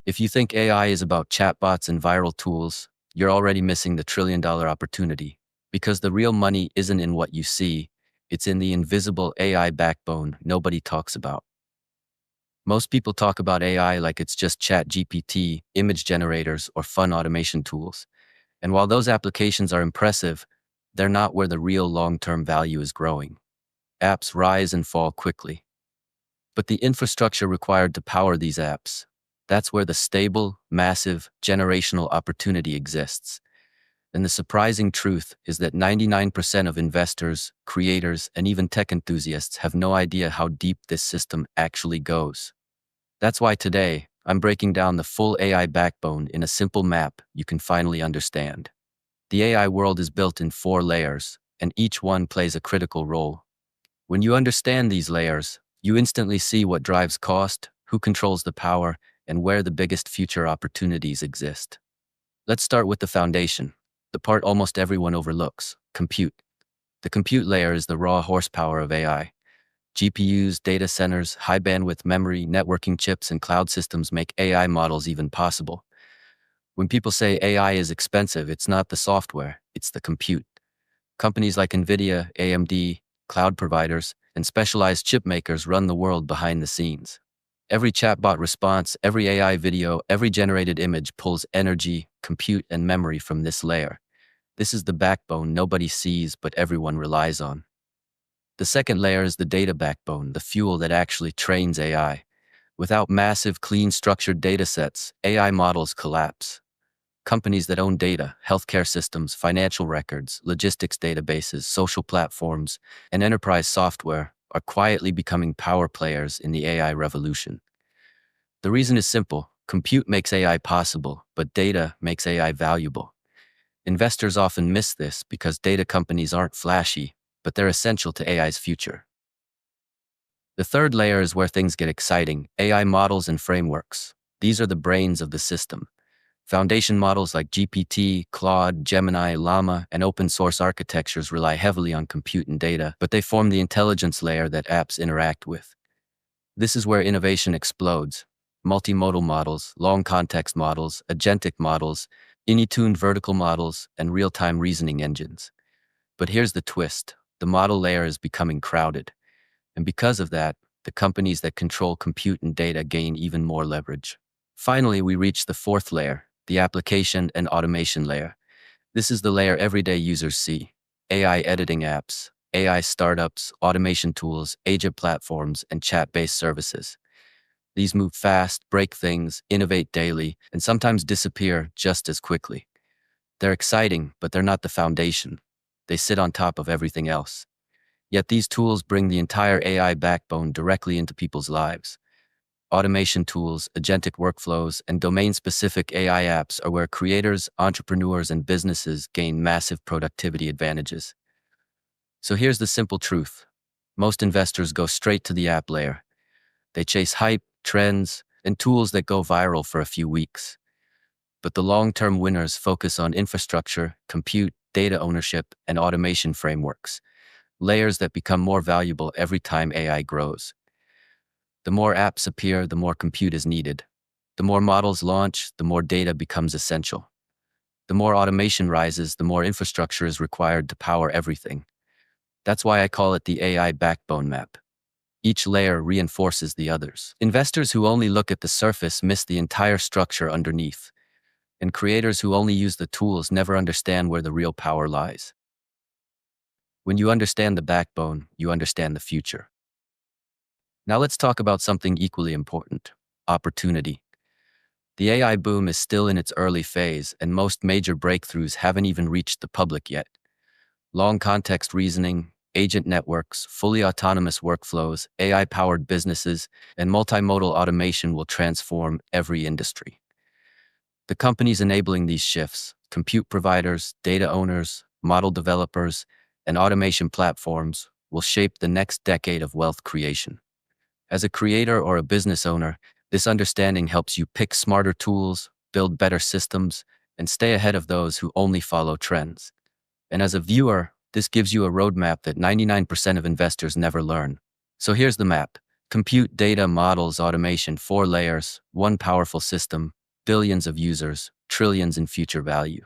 If you think AI is about chatbots and viral tools, you're already missing the trillion-dollar opportunity. Because the real money isn't in what you see, it's in the invisible AI backbone nobody talks about. Most people talk about AI like it's just ChatGPT, image generators, or fun automation tools. And while those applications are impressive, they're not where the real long-term value is growing. Apps rise and fall quickly. But the infrastructure required to power these apps, that's where the stable, massive, generational opportunity exists. And the surprising truth is that 99% of investors, creators, and even tech enthusiasts have no idea how deep this system actually goes. That's why today, I'm breaking down the full AI backbone in a simple map you can finally understand. The AI world is built in 4 layers, and each one plays a critical role. When you understand these layers, you instantly see what drives cost, who controls the power, and where the biggest future opportunities exist. Let's start with the foundation, the part almost everyone overlooks: compute. The compute layer is the raw horsepower of AI. GPUs, data centers, high-bandwidth memory, networking chips, and cloud systems make AI models even possible. When people say AI is expensive, it's not the software, it's the compute. Companies like Nvidia, AMD, cloud providers, and specialized chip makers run the world behind the scenes. Every chatbot response, every AI video, every generated image pulls energy, compute, and memory from this layer. This is the backbone nobody sees but everyone relies on. The second layer is the data backbone, the fuel that actually trains AI. Without massive, clean, structured datasets, AI models collapse. Companies that own data, healthcare systems, financial records, logistics databases, social platforms, and enterprise software are quietly becoming power players in the AI revolution. The reason is simple: compute makes AI possible, but data makes AI valuable. Investors often miss this because data companies aren't flashy, but they're essential to AI's future. The third layer is where things get exciting: AI models and frameworks. These are the brains of the system. Foundation models like GPT, Claude, Gemini, Llama, and open-source architectures rely heavily on compute and data, but they form the intelligence layer that apps interact with. This is where innovation explodes: multimodal models, long-context models, agentic models, ini-tuned vertical models, and real-time reasoning engines. But here's the twist: the model layer is becoming crowded. And because of that, the companies that control compute and data gain even more leverage. Finally, we reach the fourth layer, the application and automation layer. This is the layer everyday users see: AI editing apps, AI startups, automation tools, agent platforms, and chat-based services. These move fast, break things, innovate daily, and sometimes disappear just as quickly. They're exciting, but they're not the foundation. They sit on top of everything else. Yet these tools bring the entire AI backbone directly into people's lives. Automation tools, agentic workflows, and domain-specific AI apps are where creators, entrepreneurs, and businesses gain massive productivity advantages. So here's the simple truth: most investors go straight to the app layer. They chase hype, trends, and tools that go viral for a few weeks. But the long-term winners focus on infrastructure, compute, data ownership, and automation frameworks, layers that become more valuable every time AI grows. The more apps appear, the more compute is needed. The more models launch, the more data becomes essential. The more automation rises, the more infrastructure is required to power everything. That's why I call it the AI backbone map. Each layer reinforces the others. Investors who only look at the surface miss the entire structure underneath. And creators who only use the tools never understand where the real power lies. When you understand the backbone, you understand the future. Now let's talk about something equally important: opportunity. The AI boom is still in its early phase, and most major breakthroughs haven't even reached the public yet. Long context reasoning, agent networks, fully autonomous workflows, AI-powered businesses, and multimodal automation will transform every industry. The companies enabling these shifts, compute providers, data owners, model developers, and automation platforms, will shape the next decade of wealth creation. As a creator or a business owner, this understanding helps you pick smarter tools, build better systems, and stay ahead of those who only follow trends. And as a viewer, this gives you a roadmap that 99% of investors never learn. So here's the map: compute, data, models, automation, 4 layers, one powerful system, Billions of users, trillions in future value.